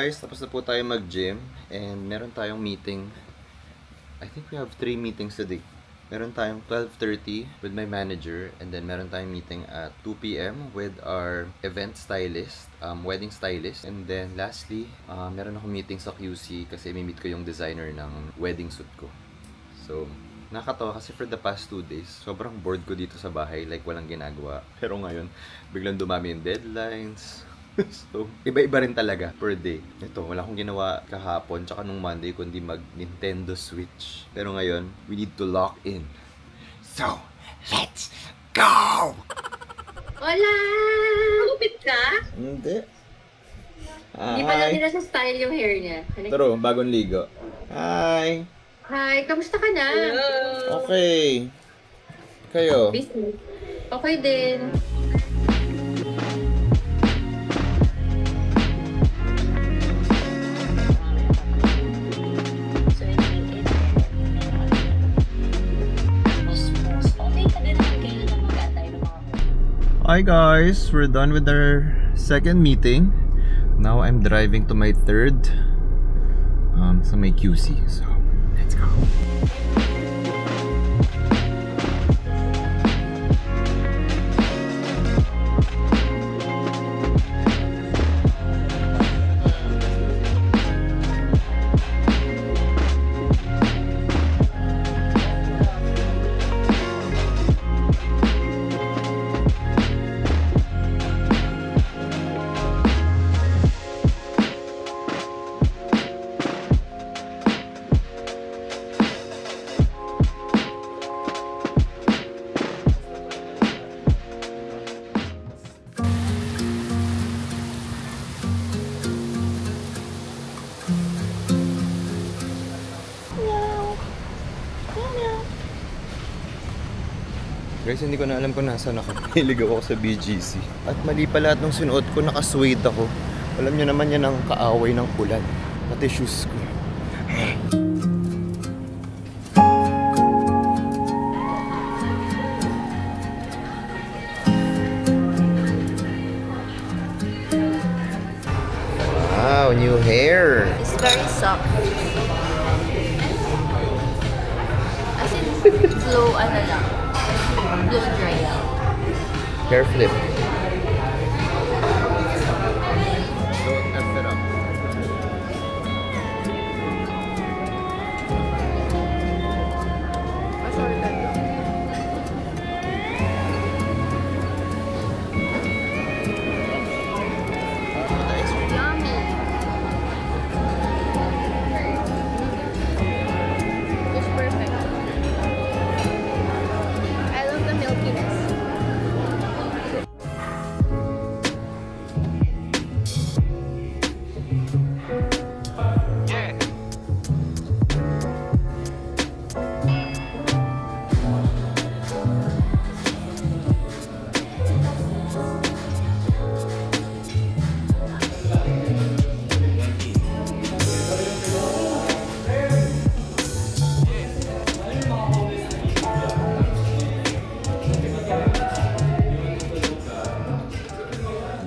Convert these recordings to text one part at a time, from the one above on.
guys, tapos na po tayo mag-gym and meron tayong meeting. I think we have 3 meetings today. Meron tayong 12:30 with my manager and then meron tayong meeting at 2 p.m. with our event stylist, wedding stylist. And then lastly, meron akong meeting sa QC kasi may meet ko yung designer ng wedding suit ko. So, nakakatawa kasi for the past 2 days, sobrang bored ko dito sa bahay, like walang ginagawa. Pero ngayon, biglang dumami yung deadlines. So, iba-iba rin talaga per day. Ito, wala akong ginawa kahapon tsaka nung Monday kundi mag-Nintendo Switch. Pero ngayon, we need to lock in. So, let's go! Hola! Malupit ka? Hindi. Hindi pa lang nila sa style yung hair niya. Taro, bagong ligo. Hi! Hi, kamusta ka na? Hello! Okay. Kayo? Busy. Okay din. Hi guys, we're done with our second meeting. Now I'm driving to my third sa may QC. So, let's go. Guys, hindi ko na alam kung nasaan ako. Hilig ako sa BGC. At mali pa lahat ng sinuot ko, naka-suede ako. Alam nyo naman yan ang kaaway ng ulan. Pati shoes ko. Wow, new hair! It's very soft. As in, slow ano lang. Blow dry lang. Hair flip. Don't F it up. Yummy. It's perfect. I love the milkiness.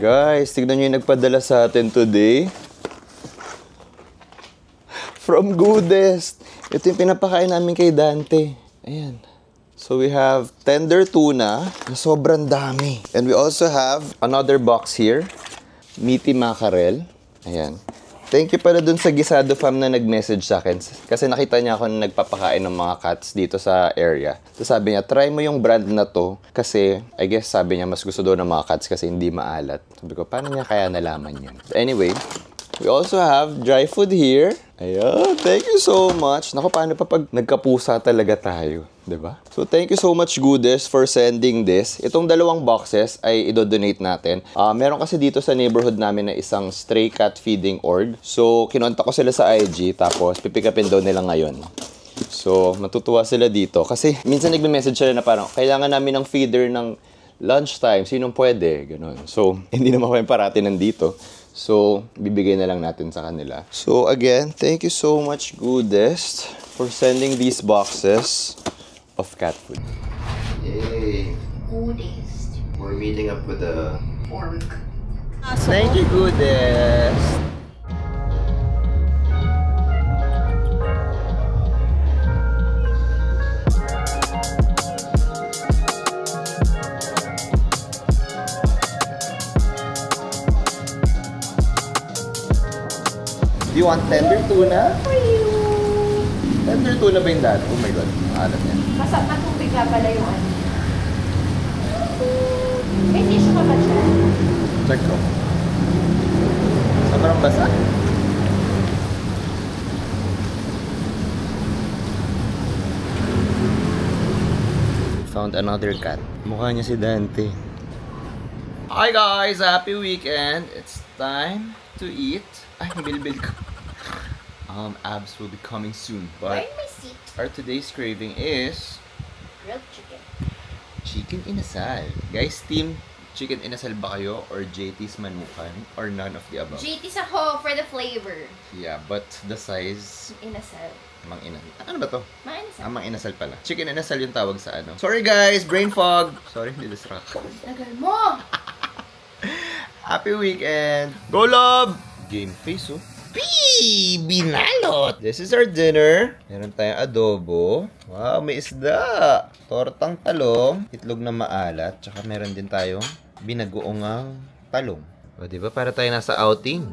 Guys, tignan nyo yung nagpadala sa atin today. From Goodest. Ito yung pinapakain namin kay Dante. Ayan. So we have tender tuna na sobrang dami. And we also have another box here. Meaty mackerel. Ayan. Thank you pala dun sa Gisado Fam na nag-message sa akin. Kasi nakita niya ako na nagpapakain ng mga cats dito sa area. So sabi niya, try mo yung brand na to. Kasi, I guess sabi niya, mas gusto daw ng mga cats kasi hindi maalat. Sabi ko, paano niya kaya nalaman yan? Anyway, we also have dry food here. Ayan, thank you so much. Naku, paano pa pag nagkapusa talaga tayo? Diba? So, thank you so much, Goodest, for sending this. Itong dalawang boxes ay idodonate natin. Meron kasi dito sa neighborhood namin na isang stray cat feeding org. So, kinontak ko sila sa IG, tapos pipikapin daw nila ngayon. So, matutuwa sila dito. Kasi, minsan nagme-message sila na parang, kailangan namin ng feeder ng lunchtime. Sinong pwede? Ganun. So, hindi naman kami parati nandito. So, bibigay na lang natin sa kanila. So, again, thank you so much, Goodest, for sending these boxes of cat food. Yay! Goodest. We're meeting up with the Pork. Thank you, Goodest. You want tender tuna? For you. Tender tuna ba yung dad? Oh my God, alam niya. Basta matubig nga pala yung ano. May tissue ka ba siya? Check ko. Sobrang basa. Found another cat. Mukha niya si Dante. Hi guys! Happy weekend! It's time to eat. Ay, bilbil ko. Abs will be coming soon. But Where my seat? our today's craving is Grilled chicken. chicken inasal. Guys, team chicken inasal ba kayo? Or JT's manukan? Or none of the above? JT's ako for the flavor. Yeah, but the size, Inasal. mang inasal. Ano ba to? Mainasal. Mang inasal pala. Chicken inasal yung tawag sa ano. Sorry guys, brain fog. Sorry, distract. Tagal mo! Happy weekend! Go love! Game face, oh. Pee! Binalot! This is our dinner. Meron tayong adobo. Wow, may isda. Tortang talong. Itlog na maalat. Tsaka meron din tayong binagoongang talong. O, diba? Para tayo nasa outing.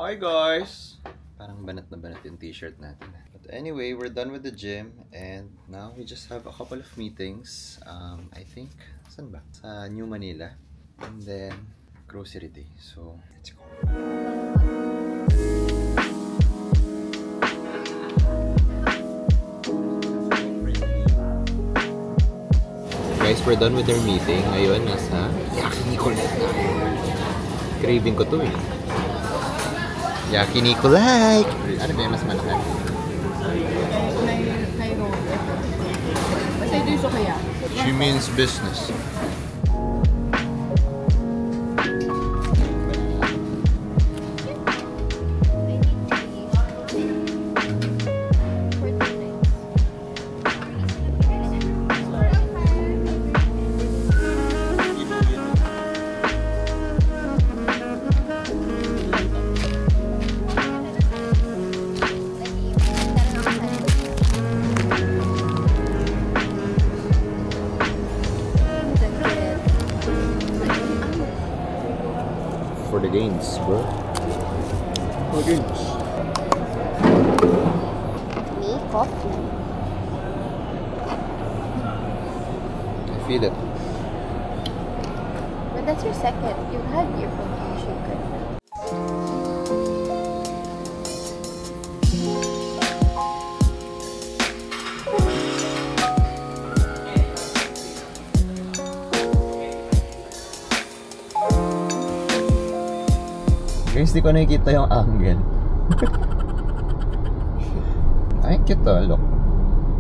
Hi guys! Parang banat na banat yung t-shirt natin. But anyway, we're done with the gym and now we just have a couple of meetings. I think, saan ba? Sa New Manila. And then, grocery day. So, let's go. Guys, we're done with our meeting. Ngayon, nasa Yakiniku na. Craving ko to eh. Yakiniku like! Ano ba yung mas malaki? Basta ito yung sukaya. She means business. For the gains, bro. For the gains. Me, coffee. I feel it. But that's your second. You've had your protein shaker. Guys, di ko nakikita yung angle. Ay, cute to. Look.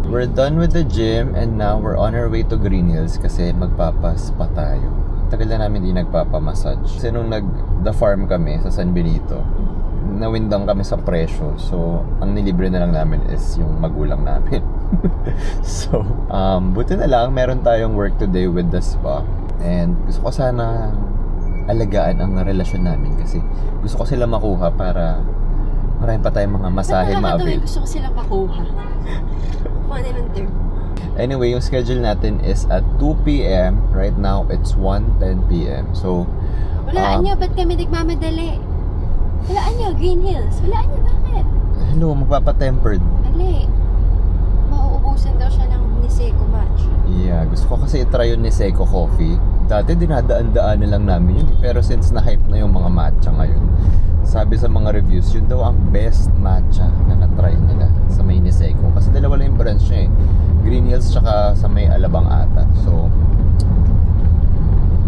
We're done with the gym and now we're on our way to Green Hills kasi magpapaspa tayo. Tagal na namin di nagpapamassage. Kasi nung nag-the farm kami sa San Benito, nawindang kami sa presyo. So, ang nilibre na lang namin is yung magulang namin. So, buti na lang meron tayong work today with the spa. And gusto ko sana alagaan ang relasyon namin kasi gusto ko sila makuha para marami pa tayong mga masahe ma-avail. Gusto ko sila makuha. Funny ng term. Anyway, yung schedule natin is at 2 p.m. Right now, it's 1:10 p.m. So, Walaan nyo, ba't kami nagmamadali? Walaan nyo, Green Hills. Walaan nyo, bakit? hello, magpapatempered. Ali, mauubusan daw siya ng Niseko match. Yeah, gusto ko kasi i-try yung Niseko coffee. Dati dinadaan-daan na lang namin yun. Pero since na-hype na yung mga matcha ngayon, sabi sa mga reviews, yun daw ang best matcha na na-try nila sa may Niseko. Kasi dalawa lang yung branch niya eh. Green Hills tsaka sa may Alabang ata. So,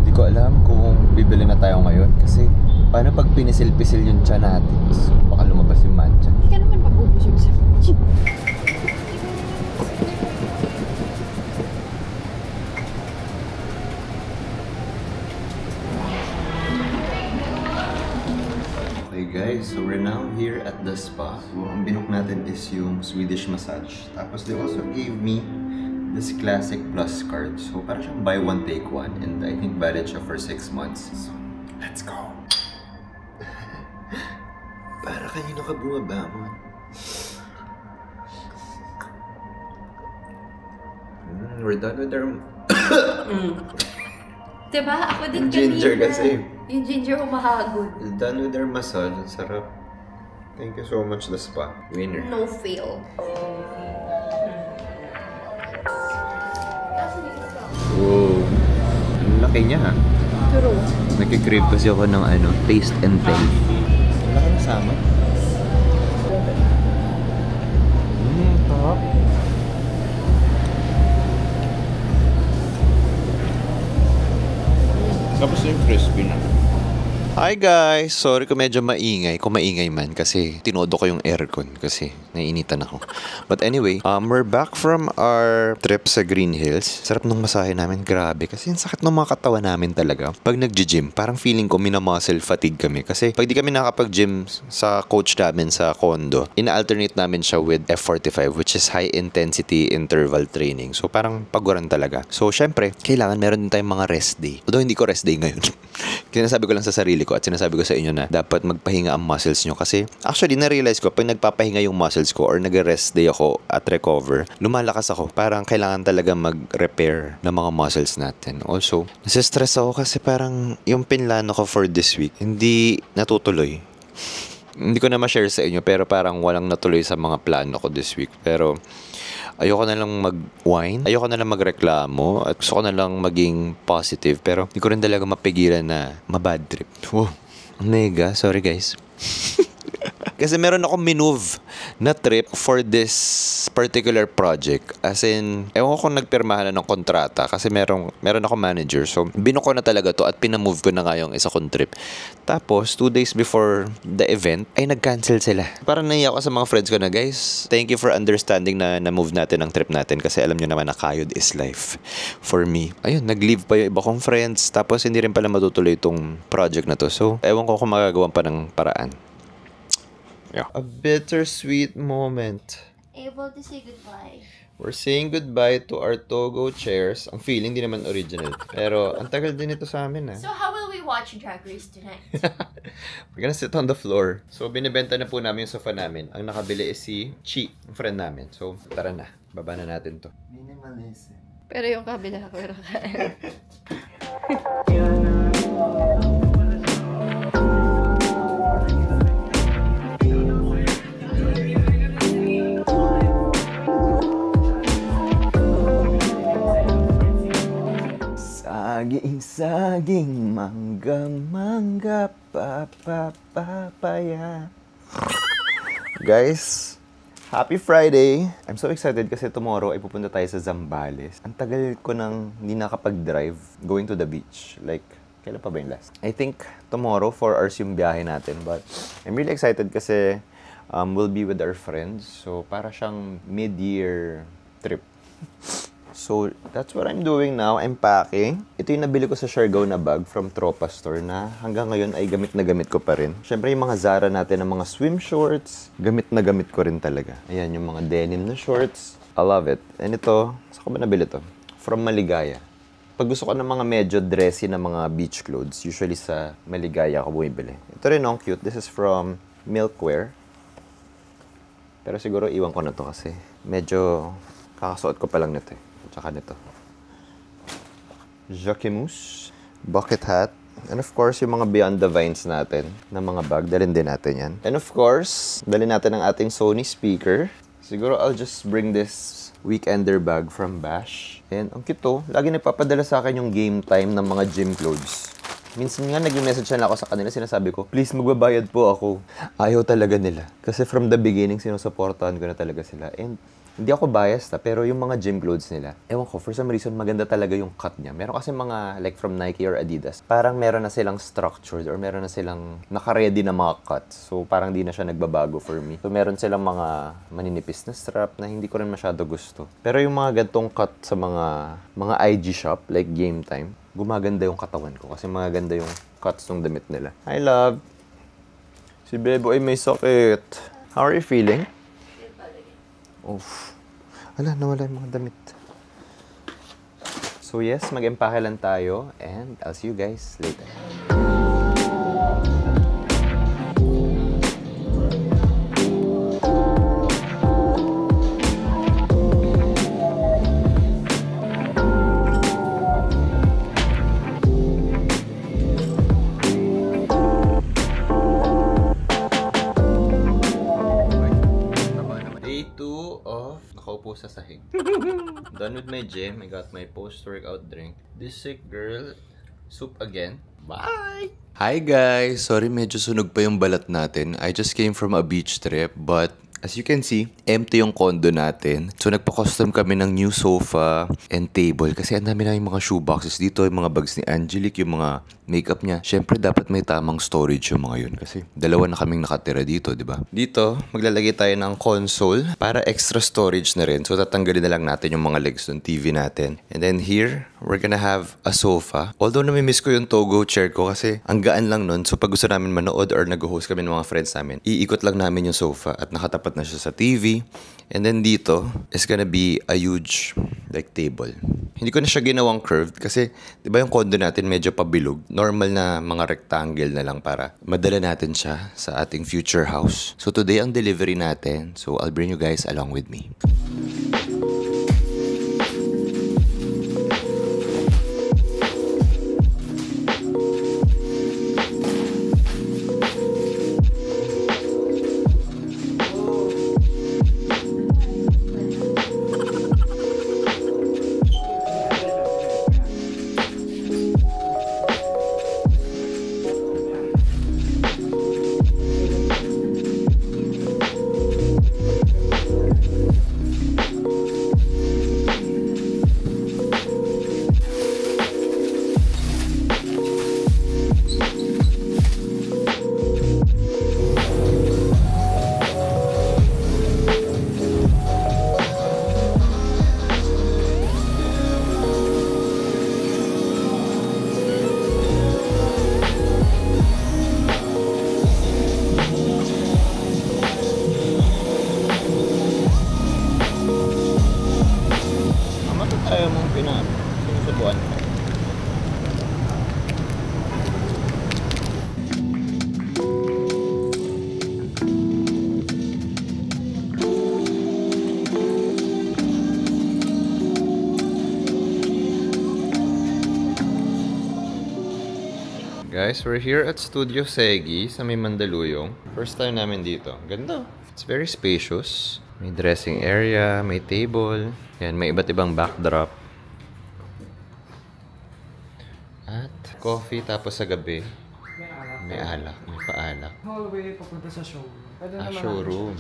hindi ko alam kung bibili na tayo ngayon. Kasi paano pag pinisil-pisil yung tiyan natin? So, baka lumabas yung matcha. Hindi ka naman mabubusog sa gym. Hey guys, guys, so we're now here at the spa. So ang binook natin is yung Swedish massage. Tapos they also gave me this classic plus card. So parang siyang buy one take one, and I think valid siya for 6 months. So let's go! Para kanino ka bumabamon? We're done with our... Diba? Ako din Yung ginger kanina. kasi. Yung ginger humahagod. We're done with our massage. Ang sarap. Thank you so much, the spa. Winner. No fail. Wow. Ang laki niya ha. True. Nagkikrave kasi ako ng taste and tell. Wala ka nasama? Sarap. Tapos yung crispy na. Hi guys! Sorry kung medyo maingay. Kung maingay man kasi tinodo ko yung aircon kasi naiinitan ako. But anyway, we're back from our trip sa Green Hills. Sarap nung masahe namin. Grabe. Kasi yung sakit ng mga katawan namin talaga. Pag nag-gym, parang feeling ko mina-muscle fatigue kami. Kasi pag di kami nakapag-gym sa coach namin sa condo, ina-alternate namin siya with F45, which is high intensity interval training. So parang paguran talaga. So syempre, kailangan meron din tayong mga rest day. Although hindi ko rest day ngayon. Sinasabi ko lang sa sarili ko at sinasabi ko sa inyo na dapat magpahinga ang muscles nyo kasi actually na-realize ko pag nagpapahinga yung muscles ko or nag-rest day ako at recover, lumalakas ako. Parang kailangan talaga mag-repair ng mga muscles natin. Also, nasistress ako kasi parang yung pinlano ko for this week hindi natutuloy. Hindi ko na ma-share sa inyo pero parang walang natuloy sa mga plano ko this week. Pero ayoko na lang mag-whine, ayoko na lang magreklamo, at gusto ko na lang maging positive. Pero hindi ko rin talaga mapigilan na mabad trip. Wow, mega, sorry guys. Kasi meron akong minove na trip for this particular project. As in, ewan ko kung nagpirmahan na ng kontrata kasi meron ako manager. So, binuko na talaga to at pinamove ko na nga yung isa kong trip. Tapos, 2 days before the event, ay nag-cancel sila. Parang naiyak ko sa mga friends ko na, guys, thank you for understanding na na-move natin ang trip natin kasi alam nyo naman na kayod is life for me. Ayun, nag-leave pa yung iba kong friends. Tapos, hindi rin pala matutuloy itong project na to. So, ewan ko kung magagawan pa ng paraan. Yeah. A bittersweet moment. Able to say goodbye. We're saying goodbye to our Togo chairs. Ang feeling di naman original. Pero ang tagal din ito sa amin So how will we watch Drag Race tonight? We're gonna sit on the floor. So binibenta na po namin yung sofa namin. Ang nakabili is si Chi, ang friend namin. So tara na, baba na natin to. Minimalism. Pero yung kabila, pero Saging, mangga, papaya. Guys, happy Friday! I'm so excited kasi tomorrow ay pupunta tayo sa Zambales. Ang tagal ko nang hindi nakapag-drive going to the beach. Like, kailan pa ba yung last? I think tomorrow, 4 hours yung biyahe natin. But I'm really excited kasi we'll be with our friends. So, para siyang mid-year trip. So, that's what I'm doing now. I'm packing. Ito yung nabili ko sa Siargao na bag from Tropa Store na hanggang ngayon ay gamit na gamit ko pa rin. Siyempre, yung mga Zara natin ng mga swim shorts, gamit na gamit ko rin talaga. Ayan, yung mga denim na shorts. I love it. And ito, saan ko ba nabili to? From Maligaya. Pag gusto ko ng mga medyo dressy na mga beach clothes, usually sa Maligaya ako bumibili. Ito rin, ang cute. This is from Milkwear. Pero siguro iwan ko na to kasi medyo kakasuot ko pa lang nito eh. Tsaka nito. Jacquemus, bucket hat, and of course, yung mga Beyond the Vines natin na mga bag, dalhin din natin yan. And of course, dalhin natin ang ating Sony speaker. Siguro I'll just bring this weekender bag from Bash. And ang cute to, lagi nagpapadala sa akin yung game time ng mga gym clothes. Minsan nga nag-message na ako sa kanila, sinasabi ko, please magbabayad po ako. Ayaw talaga nila. Kasi from the beginning, sinusuportahan ko na talaga sila. And hindi ako biased pero yung mga gym clothes nila, ewan ko, for some reason, maganda talaga yung cut niya. Meron kasi mga, like from Nike or Adidas, parang meron na silang structured or meron na silang naka-ready na mga cuts. So, parang di na siya nagbabago for me. So, meron silang mga maninipis na strap na hindi ko rin masyado gusto. Pero yung mga gantong cut sa mga IG shop, like Game Time, gumaganda yung katawan ko kasi maganda yung cuts ng damit nila. Hi, love! Si Bebo ay may sakit. How are you feeling? Oof. Ala, nawala yung mga damit. So yes, mag-empake lang tayo and I'll see you guys later. Nakaupo sa sahig. Done with my gym. I got my post-workout drink. This sick girl, soup again. Bye! Hi guys! Sorry medyo sunog pa yung balat natin. I just came from a beach trip but as you can see, empty yung condo natin. So nagpa-custom kami ng new sofa and table kasi ang dami na yung mga shoe boxes dito, yung mga bags ni Angelique, yung mga makeup niya. Syempre dapat may tamang storage yung mga yun kasi dalawa na kaming nakatira dito, di ba? Dito, maglalagay tayo ng console para extra storage na rin. So tatanggalin na lang natin yung mga legs ng TV natin. And then here, we're gonna have a sofa. Although namimiss ko yung Togo chair ko kasi ang gaan lang nun. So pag gusto namin manood or nag-host kami ng mga friends namin, iikot lang namin yung sofa at nakatapat na siya sa TV. And then dito is gonna be a huge like table. Hindi ko na siya ginawang curved kasi 'di ba yung condo natin medyo pabilog. Normal na mga rectangle na lang para madala natin siya sa ating future house. So today ang delivery natin. So I'll bring you guys along with me. Ayaw mong sinusubuan ko. Guys, we're here at Studio Segi sa may Mandaluyong. First time namin dito. Ganda. It's very spacious. May dressing area, may table. Yan, may iba't ibang backdrop. At coffee, tapos sa gabi, may alak, may paalak. Hallway, papunta sa showroom. Showroom.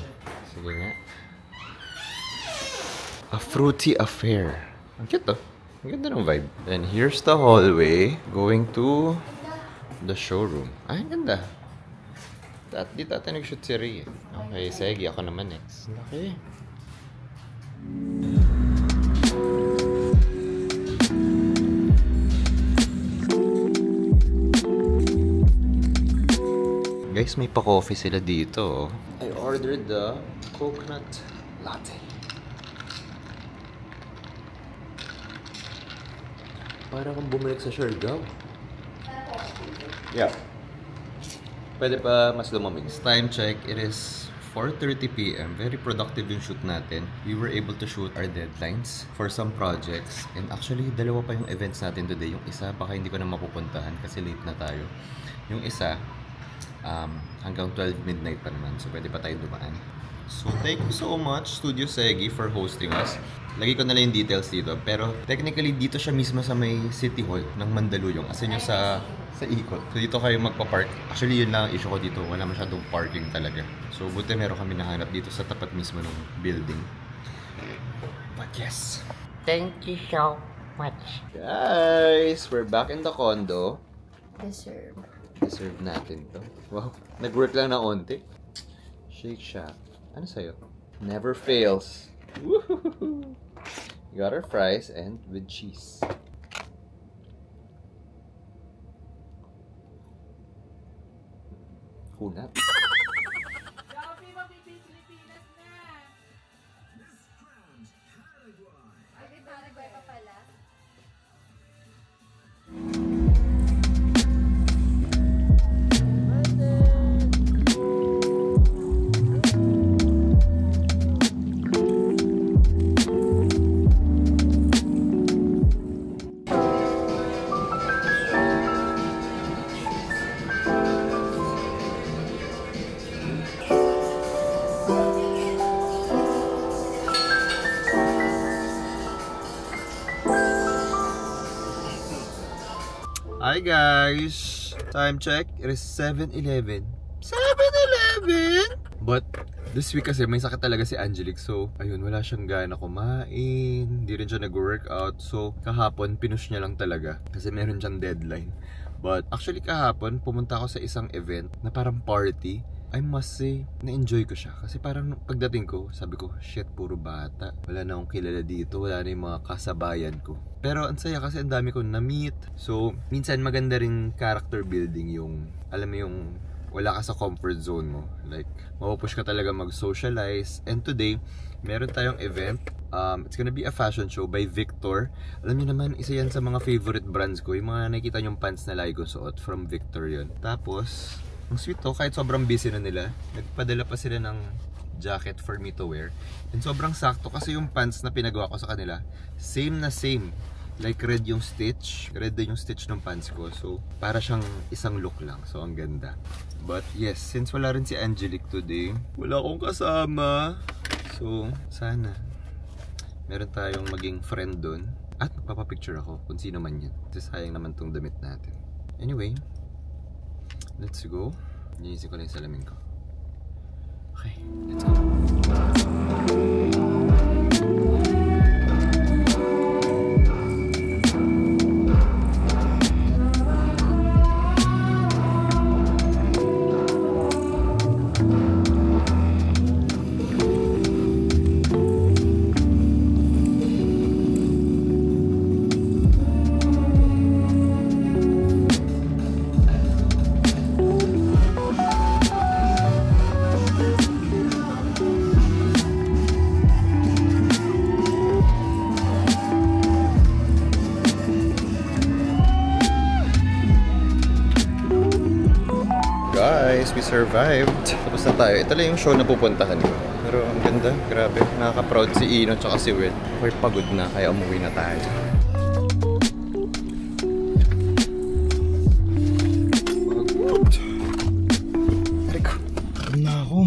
Sige nga. A fruity affair. Ang cute oh. Ang ganda ng vibe. And here's the hallway going to the showroom. Ay, ang ganda. Dito ata nag-shoot si Ria. Okay, sige, ako naman next. Okay. Guys, may pa-coffee sila dito. I ordered the coconut latte. Para kang bumalik sa Siargao. Yeah. Pwede pa mas lumamig. Time check, it is 4:30 PM. Very productive yung shoot natin. We were able to shoot our deadlines for some projects. And actually, dalawa pa yung events natin today. Yung isa, baka hindi ko na mapupuntahan kasi late na tayo. Yung isa, hanggang 12 midnight pa naman. So, pwede pa tayo dumaan. So, thank you so much, Studio Segi, for hosting us. Lagi ko na lang yung details dito. Pero, technically, dito siya mismo sa may City Hall ng Mandaluyong. As in yung sa ikot. So, dito kayo magpa-park. Actually, yun lang ang issue ko dito. Wala masyadong parking talaga. So, buti meron kami nahanap dito sa tapat mismo ng building. But yes. Thank you so much. Guys, we're back in the condo. Deserve. Deserve natin to. Wow, nag-work lang na onti. Shake Shack. Ano sa'yo? Never fails. Woohoo! Got our fries and with cheese. Kunat. Hi guys! Time check, it is 7:11. 7:11! But this week kasi may sakit talaga si Angelique. So, ayun, wala siyang gana kumain. Hindi rin siya nag-workout. So, kahapon, pinush niya lang talaga. Kasi meron siyang deadline. But actually kahapon, pumunta ako sa isang event na parang party. I must say, na-enjoy ko siya. Kasi parang pagdating ko, sabi ko, shit, puro bata. Wala na akong kilala dito. Wala na yung mga kasabayan ko. Pero ang saya kasi ang dami ko na-meet. So, minsan maganda rin character building yung, alam mo yung, wala ka sa comfort zone mo. Like, mapupush ka talaga mag-socialize. And today, meron tayong event. It's gonna be a fashion show by Victor. Alam niyo naman, isa yan sa mga favorite brands ko. Yung mga nakikita yung pants na lagi ko suot from Victor yun. Tapos, ang sweet to, kahit sobrang busy na nila, nagpadala pa sila ng jacket for me to wear. And sobrang sakto kasi yung pants na pinagawa ko sa kanila, same na same. Like red yung stitch, red din yung stitch ng pants ko. So, para siyang isang look lang. So, ang ganda. But yes, since wala rin si Angelique today, wala akong kasama. So, sana meron tayong maging friend dun. At magpapapicture ako kung sino man yun. Kasi sayang naman tong damit natin. Anyway, let's go. Ninisin ko na yung salamin ko. Okay, let's go. Guys, we survived. Tapos na tayo. Ito lang yung show na pupuntahan ko. Pero ang ganda, grabe. Nakaka-proud si Ino at si Will. Ako'y pagod na, kaya umuwi na tayo. Pagod. Teka, pagod na ako.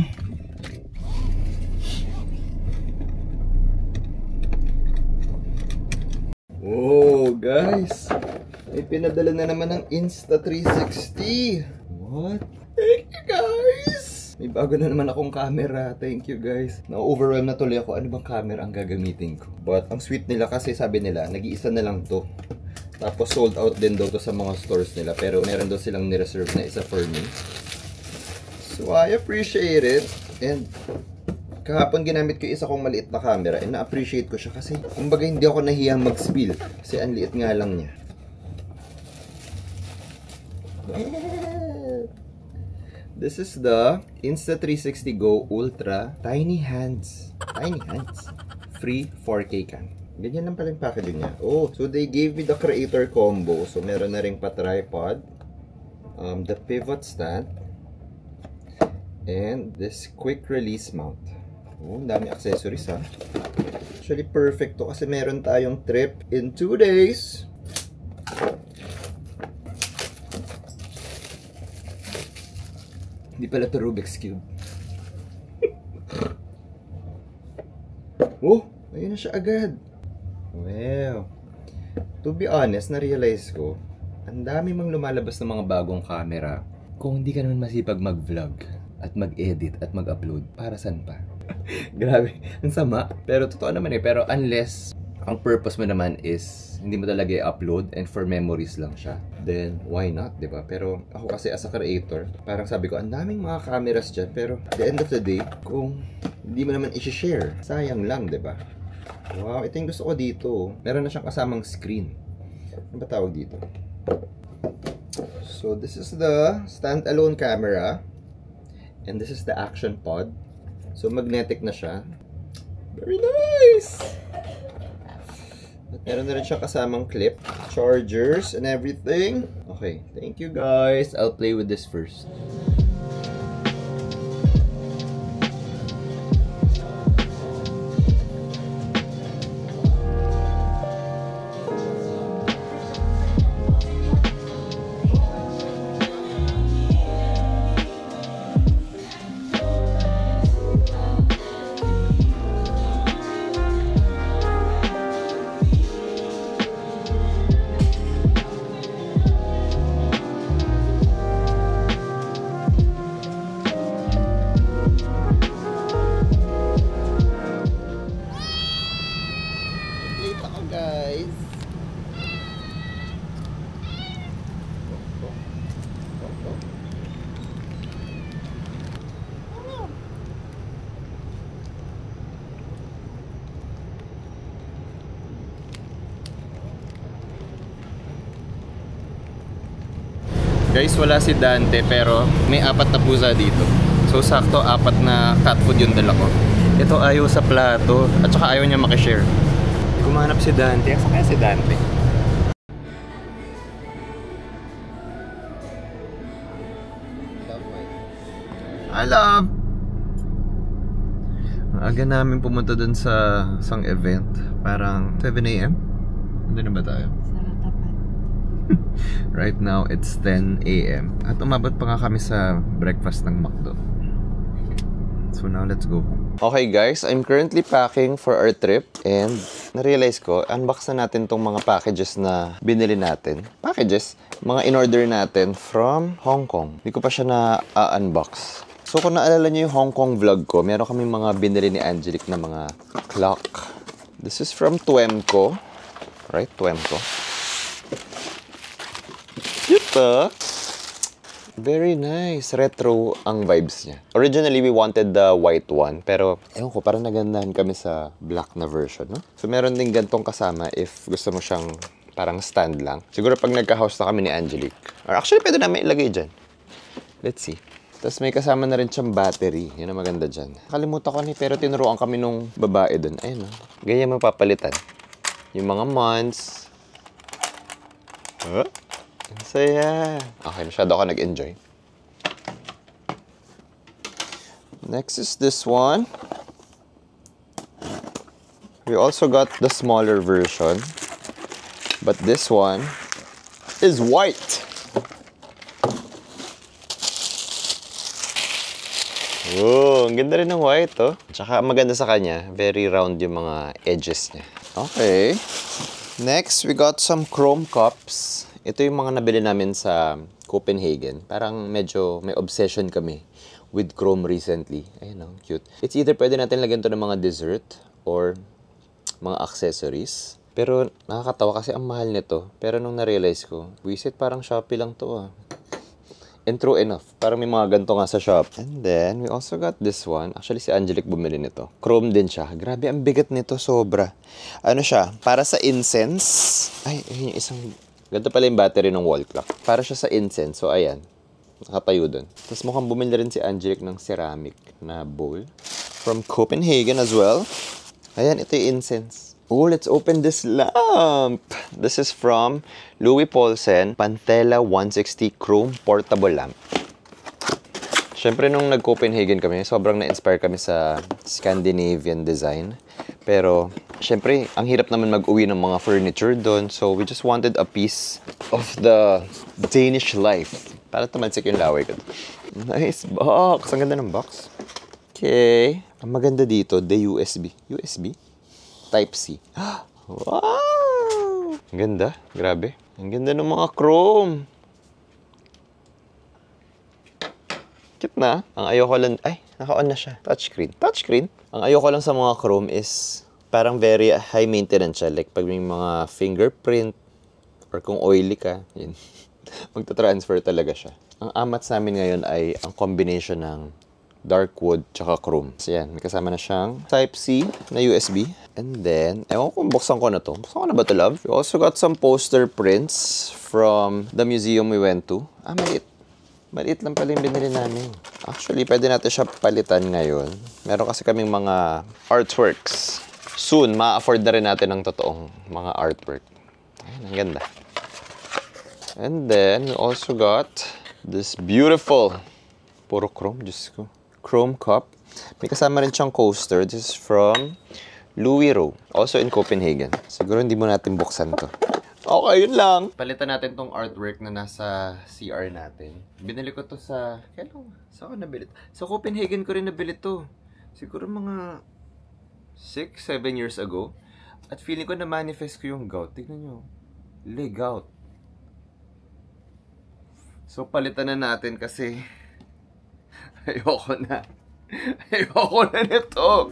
Oh, guys. May pinadala na naman ng Insta360. What? Thank you guys! May bago na naman akong camera. Thank you guys. Na-overwhelm na tuloy ako. Ano bang camera ang gagamitin ko? But ang sweet nila kasi sabi nila, nag-iisa na lang to. Tapos sold out din daw to sa mga stores nila. Pero meron daw silang nireserve na isa for me. So I appreciate it. And kahapon ginamit ko isa kong maliit na camera. And na-appreciate ko siya kasi kumbaga hindi ako nahiyang mag-spill. Kasi ang liit nga lang niya. This is the Insta360 Go Ultra Tiny Hands. Tiny Hands. Free 4K cam. Ganyan lang pala yung packaging niya. Oh, so they gave me the creator combo. So meron na ring pa-tripod. The pivot stand. And this quick release mount. Oh, dami accessories ha. Actually perfect to kasi meron tayong trip in 2 days. Hindi pala ito Rubik's Cube. Oh, ayun na siya agad. Wow. To be honest, na-realize ko, ang dami mang lumalabas ng mga bagong camera. Kung hindi ka naman masipag mag-vlog at mag-edit at mag-upload, para saan pa? Grabe, ang sama. Pero totoo naman eh. Pero unless ang purpose mo naman is hindi mo talaga i-upload and for memories lang siya, then why not, diba? Pero ako kasi as a creator, parang sabi ko, ang daming mga cameras dyan, pero at the end of the day, kung hindi mo naman i-share, sayang lang, diba? Wow, ito yung gusto ko dito. Meron na siyang kasamang screen. Ano ba tawag dito? So this is the stand-alone camera and this is the action pod. So magnetic na siya. Very nice! At meron na rin siya kasamang clip, chargers, and everything. Okay, thank you guys. I'll play with this first. Guys, wala si Dante pero may 4 na pusa dito. So, sakto 4 na cat food yung dala ko. Ito ayaw sa plato at saka ayaw niya makishare. Kumanap si Dante. Asa kaya si Dante? I love! Aga namin pumunta dun sa isang event. Parang 7 a.m. Nandun na ba tayo? Right now, it's 10 a.m. At umabot pa nga kami sa breakfast ng McDo. So now, let's go home. Okay guys, I'm currently packing for our trip. And na-realize ko, unbox na natin tong mga packages na binili natin. Packages? Mga in-order natin from Hong Kong. Hindi ko pa siya na-unbox. So kung naalala niyo yung Hong Kong vlog ko, meron kami mga binili ni Angelique na mga clock. This is from Tuemco. Right? Tuemco. Cute ah! Very nice. Retro ang vibes niya. Originally, we wanted the white one. Pero, ewan ko, parang nagandahan kami sa black na version, no? So, meron din gantong kasama if gusto mo siyang parang stand lang. Siguro pag nagka-house na kami ni Angelique. Or actually, pwede namin ilagay dyan. Let's see. Tapos may kasama na rin siyang battery. Yun ang maganda dyan. Nakalimutan ko pero tinuruan kami nung babae dun. Ayun, no? Ganyan mo papalitan. Yung mga months. Huh? Ang saya. Okay, masyado ako nag-enjoy. Next is this one. We also got the smaller version. But this one is white. Oh, ang ganda rin ng white, oh. Tsaka maganda sa kanya, very round yung mga edges niya. Okay. Next, we got some chrome cups. Ito yung mga nabili namin sa Copenhagen. Parang medyo may obsession kami with chrome recently. Ayun, oh, cute. It's either pwede natin lagyan to ng mga dessert or mga accessories. Pero nakakatawa kasi ang mahal nito. Pero nung na-realize ko, wisit parang Shopee lang to, ah. And true enough, parang may mga ganito nga sa shop. And then, we also got this one. Actually, si Angelique bumili nito. Chrome din siya. Grabe, ang bigat nito, sobra. Ano siya? Para sa incense. Ay, yung isang... Ganito pala yung battery ng wall clock. Para siya sa incense. So, ayan. Nakatayo dun. Tapos mukhang bumili rin si Angelique ng ceramic na bowl. From Copenhagen as well. Ayan, ito yung incense. Oh, let's open this lamp. This is from Louis Paulsen, Pantella 160 Chrome Portable Lamp. Siyempre, nung nag-Copenhagen kami, sobrang na-inspire kami sa Scandinavian design. Pero, siyempre, ang hirap naman mag-uwi ng mga furniture doon. So, we just wanted a piece of the Danish life. Para tumansik yung laway ko. Nice box. Ang ganda ng box. Okay. Ang maganda dito, the USB. USB? Type-C. Wow! Ang ganda. Grabe. Ang ganda ng mga chrome. Cute na. Ang ayoko lang... Ay, naka-on na siya. Touchscreen. Touchscreen? Ang ayoko lang sa mga chrome is parang very high maintenance siya. Like pag may mga fingerprint or kung oily ka, yun. Magta-transfer talaga siya. Ang amat sa amin ngayon ay ang combination ng dark wood tsaka chrome. So yan, may kasama na siyang Type-C na USB. And then, ewan ko kung buksan ko na to. Buksan ko na ba to, love? We also got some poster prints from the museum we went to. Ah, maliit. Maliit lang pala yung binili namin. Actually, pwede natin siya palitan ngayon. Meron kasi kaming mga artworks. Soon, ma-afford na rin natin ang totoong mga artwork. Ayun, ang ganda. And then, we also got this beautiful, puro chrome, Diyos ko, chrome cup. May kasama rin siyang coaster. This is from Louis Rowe, also in Copenhagen. Siguro hindi mo natin buksan to. Okay, yun lang. Palitan natin tong artwork na nasa CR natin. Binili ko to sa... Kailan? Saan ko nabili? Sa Copenhagen ko rin nabili to. Siguro mga 6-7 years ago. At feeling ko na-manifest ko yung gout. Tignan nyo. Gout. So, palitan na natin kasi ayoko na. Ayoko na nito.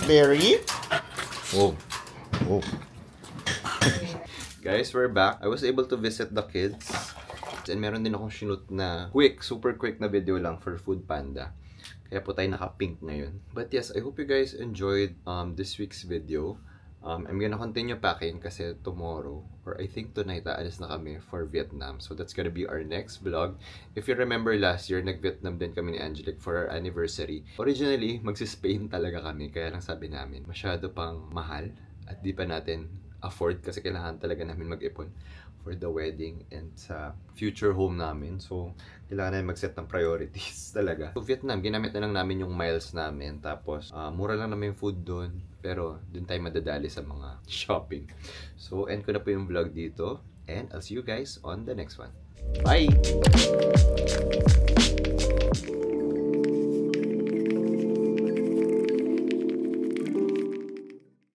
Berry? Oh. Oh. Guys, we're back. I was able to visit the kids. And meron din akong shoot na super quick na video lang for Food Panda. Kaya po tayo naka-pink ngayon. But yes, I hope you guys enjoyed this week's video. I'm gonna continue packing kasi tomorrow, or I think tonight, aalis na kami for Vietnam. So that's gonna be our next vlog. If you remember last year, nag-Vietnam din kami ni Angelique for our anniversary. Originally, magsi-Spain talaga kami. Kaya lang sabi namin, masyado pang mahal at di pa natin afford kasi kailangan talaga namin mag-ipon for the wedding and sa future home namin. So, kailangan namin mag-set ng priorities talaga. So, Vietnam, ginamit na lang namin yung miles namin. Tapos, mura lang namin yung food doon. Pero, doon tayo madadali sa mga shopping. So, end ko na po yung vlog dito. And I'll see you guys on the next one. Bye!